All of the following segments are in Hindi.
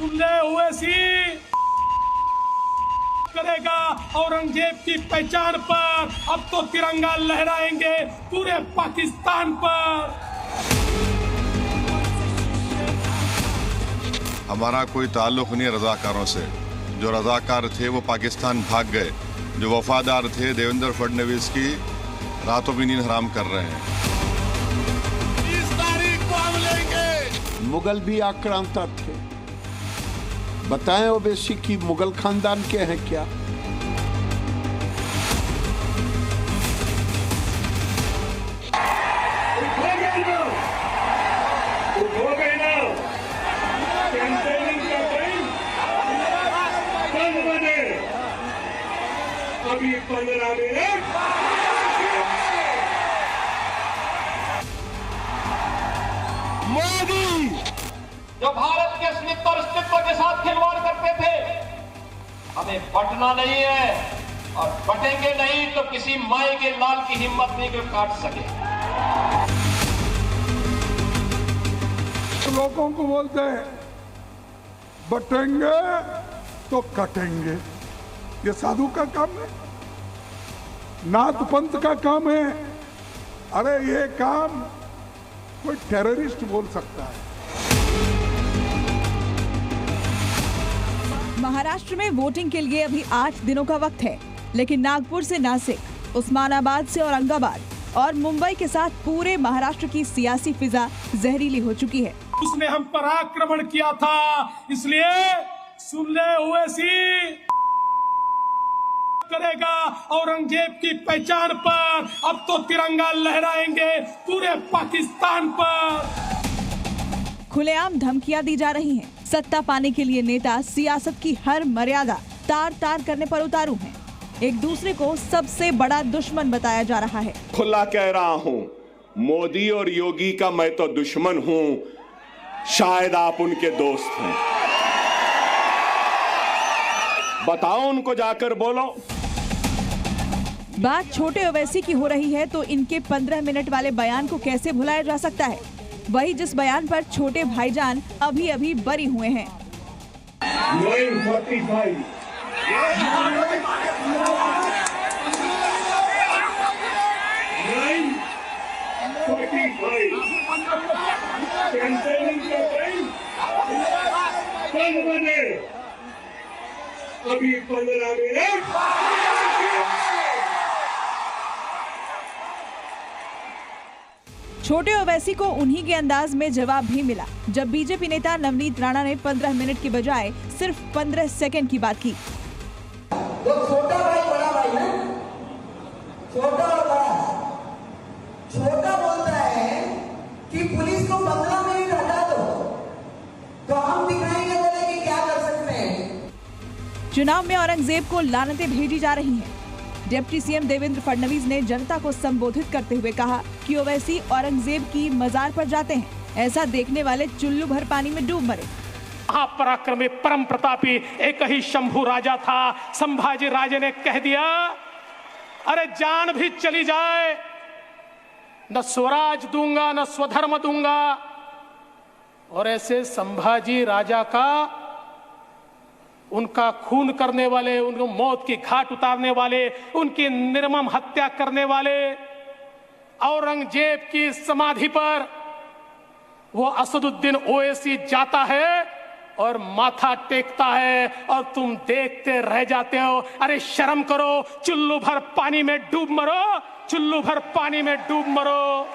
सुन ले ओवैसी करेगा औरंगजेब की पहचान पर, अब तो तिरंगा लहराएंगे पूरे पाकिस्तान पर। हमारा कोई ताल्लुक नहीं रजाकारों से। जो रजाकार थे वो पाकिस्तान भाग गए, जो वफादार थे देवेंद्र फडणवीस की रातों की नींद हराम कर रहे हैं। 30 तारीख को हम लेंगे। मुगल भी आक्रांता थे। बताएं ओवैसी की मुगल खानदान के हैं क्या? अभी 15 मिनट मोदी जो भारत के अस्तित्व और अस्तित्व के साथ खिलवाड़ करते थे, हमें बटना नहीं है और बटेंगे नहीं तो किसी माए के लाल की हिम्मत नहीं कि काट सके। लोगों को बोलते हैं बटेंगे तो कटेंगे। ये साधु का काम है, नाथ पंथ का काम है। अरे ये काम कोई टेररिस्ट बोल सकता है। महाराष्ट्र में वोटिंग के लिए अभी 8 दिनों का वक्त है, लेकिन नागपुर से नासिक, उस्मानाबाद से औरंगाबाद और मुंबई के साथ पूरे महाराष्ट्र की सियासी फिजा जहरीली हो चुकी है। उसने हम पर आक्रमण किया था, इसलिए सुन ले ओवैसी करेगा औरंगजेब की पहचान पर, अब तो तिरंगा लहराएंगे पूरे पाकिस्तान पर। खुलेआम धमकियां दी जा रही हैं। सत्ता पाने के लिए नेता सियासत की हर मर्यादा तार तार करने पर उतारू हैं। एक दूसरे को सबसे बड़ा दुश्मन बताया जा रहा है। खुला कह रहा हूं, मोदी और योगी का मैं तो दुश्मन हूं, शायद आप उनके दोस्त हैं। बताओ उनको, जाकर बोलो। बात छोटे ओवैसी की हो रही है तो इनके 15 मिनट वाले बयान को कैसे भुलाया जा सकता है? वही जिस बयान पर छोटे भाईजान अभी अभी बरी हुए हैं। 9:45 अभी 15 मिनट। छोटे ओवैसी को उन्हीं के अंदाज में जवाब भी मिला जब बीजेपी नेता नवनीत राणा ने 15 मिनट की बजाय सिर्फ 15 सेकंड की बात की। जो छोटा भाई बड़ा भाई है, छोटा और बड़ा। छोटा बोलता है कि पुलिस को 15 मिनट हटा दो तो हम दिखाएंगे बोले कि क्या कर सकते हैं। चुनाव में औरंगजेब को लानतें भेजी जा रही हैं। डिप्टी सीएम देवेंद्र फडणवीस ने जनता को संबोधित करते हुए कहा कि ओवैसी औरंगजेब की मजार पर जाते हैं, ऐसा देखने वाले चुल्लू भर पानी में डूब मरे। महापराक्रमी परम प्रतापी एक ही शंभू राजा था। संभाजी राजे ने कह दिया, अरे जान भी चली जाए न स्वराज दूंगा न स्वधर्म दूंगा। और ऐसे संभाजी राजा का, उनका खून करने वाले, उनको मौत की घाट उतारने वाले, उनकी निर्मम हत्या करने वाले औरंगजेब की समाधि पर वो असदुद्दीन ओवैसी जाता है और माथा टेकता है और तुम देखते रह जाते हो। अरे शर्म करो, चुल्लू भर पानी में डूब मरो, चुल्लू भर पानी में डूब मरो।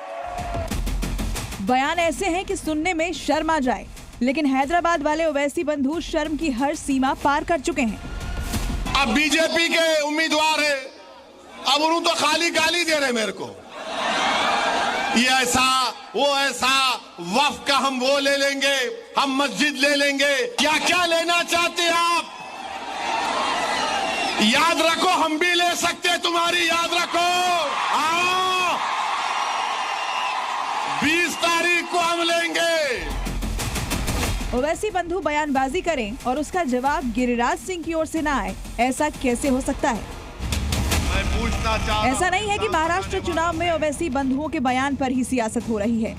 बयान ऐसे हैं कि सुनने में शर्म आ जाए, लेकिन हैदराबाद वाले ओवैसी बंधु शर्म की हर सीमा पार कर चुके हैं। अब बीजेपी के उम्मीदवार है, अब उन्होंने तो खाली गाली दे रहे मेरे को, ये ऐसा वो ऐसा, वक्फ का हम वो ले लेंगे, हम मस्जिद ले लेंगे। क्या क्या लेना चाहते हैं आप? याद रखो, हम भी ले सकते हैं तुम्हारी, याद रखो। 20 तारीख को हम लेंगे। ओवैसी बंधु बयानबाजी करें और उसका जवाब गिरिराज सिंह की ओर से न आए, ऐसा कैसे हो सकता है? ऐसा नहीं है कि महाराष्ट्र चुनाव में ओवैसी बंधुओं के बयान पर ही सियासत हो रही है।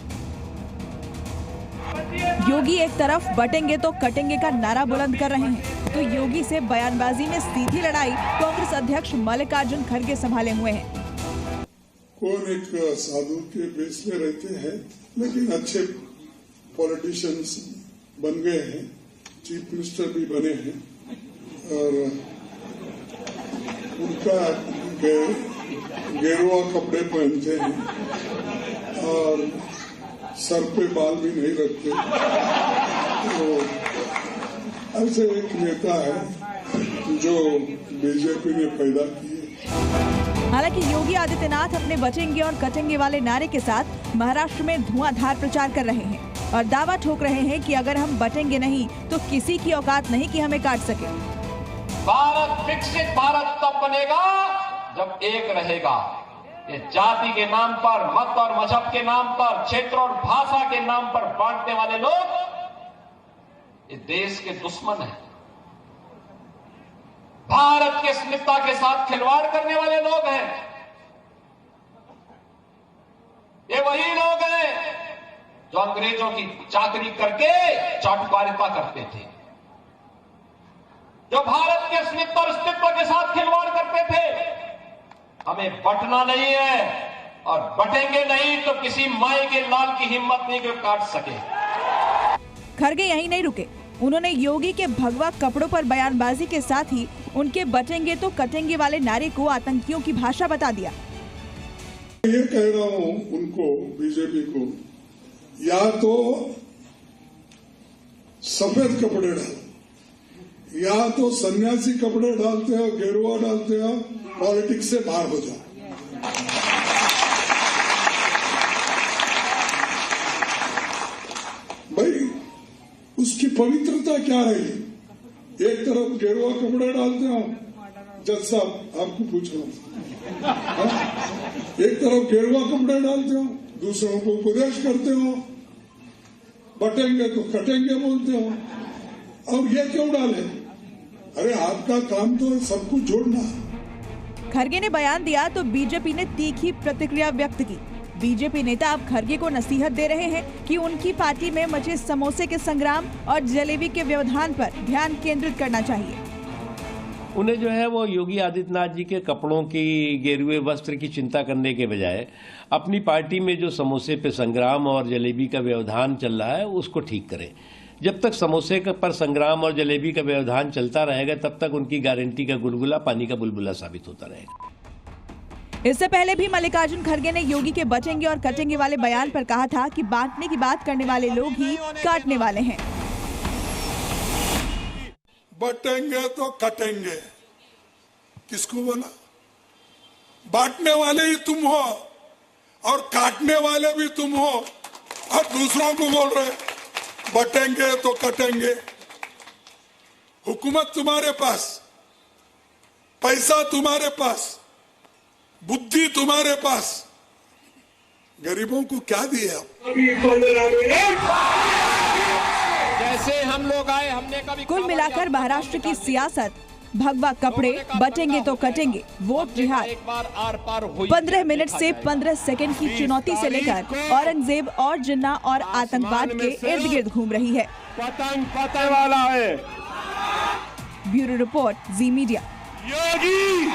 योगी एक तरफ बटेंगे तो कटेंगे का नारा बुलंद कर रहे हैं, तो योगी से बयानबाजी में सीधी लड़ाई कांग्रेस अध्यक्ष मल्लिकार्जुन खड़गे संभाले हुए हैं। कौन एक साधु के बेस में रहते हैं, लेकिन अच्छे पॉलिटिशियंस बन गए हैं, चीफ मिनिस्टर भी बने हैं और उनका गेरुआ कपड़े पहनते हैं और सर पे बाल भी नहीं रखते। तो ऐसे एक नेता है जो बीजेपी ने पैदा किए। हालांकि योगी आदित्यनाथ अपने बचेंगे और कटेंगे वाले नारे के साथ महाराष्ट्र में धुआंधार प्रचार कर रहे हैं और दावा ठोक रहे हैं कि अगर हम बटेंगे नहीं तो किसी की औकात नहीं कि हमें काट सके। भारत विकसित भारत तब बनेगा जब एक रहेगा। ये जाति के नाम पर, मत और मजहब के नाम पर, क्षेत्र और भाषा के नाम पर बांटने वाले लोग ये देश के दुश्मन हैं। भारत की अस्मिता के साथ खिलवाड़ करने वाले लोग हैं। ये वही लोग हैं जो अंग्रेजों की चाकरी करके चाटुकारिता करते थे, जो भारत के अस्मिता और अस्तित्व के साथ खिलवाड़ करते थे। हमें बटना नहीं है और बटेंगे नहीं तो किसी माई के लाल की हिम्मत नहीं कि काट सके। खड़गे यहीं नहीं रुके, उन्होंने योगी के भगवा कपड़ों पर बयानबाजी के साथ ही उनके बटेंगे तो कटेंगे वाले नारे को आतंकियों की भाषा बता दिया। ये कह रहा हूं उनको, बीजेपी को, या तो सफेद कपड़े डालो या तो सन्यासी कपड़े डालते हो, गेरुआ डालते हो, पॉलिटिक्स से बाहर हो जाओ। भाई उसकी पवित्रता क्या रही? एक तरफ गेरुआ कपड़े डालते हो, जज साहब आपको पूछ रहा हूं, एक तरफ गेरुआ कपड़े डालते हो, दूसरों को उपदेश करते हो, बटेंगे तो कटेंगे बोलते हो, और ये क्यों डाले? अरे आपका काम तो सब कुछ जोड़ना। खड़गे ने बयान दिया तो बीजेपी ने तीखी प्रतिक्रिया व्यक्त की। बीजेपी नेता अब खड़गे को नसीहत दे रहे हैं कि उनकी पार्टी में मचे समोसे के संग्राम और जलेबी के व्यवधान पर ध्यान केंद्रित करना चाहिए। उन्हें जो है वो योगी आदित्यनाथ जी के कपड़ों की, गेरुए वस्त्र की चिंता करने के बजाय अपनी पार्टी में जो समोसे पे संग्राम और जलेबी का व्यवधान चल रहा है उसको ठीक करें। जब तक समोसे पर संग्राम और जलेबी का व्यवधान चलता रहेगा तब तक उनकी गारंटी का गुलगुला पानी का बुलबुला साबित होता रहेगा। इससे पहले भी मल्लिकार्जुन खड़गे ने योगी के बचेंगे और कटेंगे वाले बयान पर कहा था कि बांटने की बात करने वाले लोग ही काटने वाले हैं। बटेंगे तो कटेंगे, किसको बोला? बांटने वाले ही तुम हो और काटने वाले भी तुम हो, और दूसरों को बोल रहे बटेंगे तो कटेंगे। हुकूमत तुम्हारे पास, पैसा तुम्हारे पास, बुद्धि तुम्हारे पास, गरीबों को क्या दिए आप? जैसे हम लोग आए, हमने कभी कुल मिलाकर महाराष्ट्र की सियासत भगवा कपड़े, बटेंगे तो कटेंगे, वोट जिहाद, 15 मिनट से 15 सेकंड की चुनौती से लेकर औरंगजेब और जिन्ना और आतंकवाद के इर्द गिर्द घूम रही है। पतंग पतंग वाला है। ब्यूरो रिपोर्ट, जी मीडिया। योगी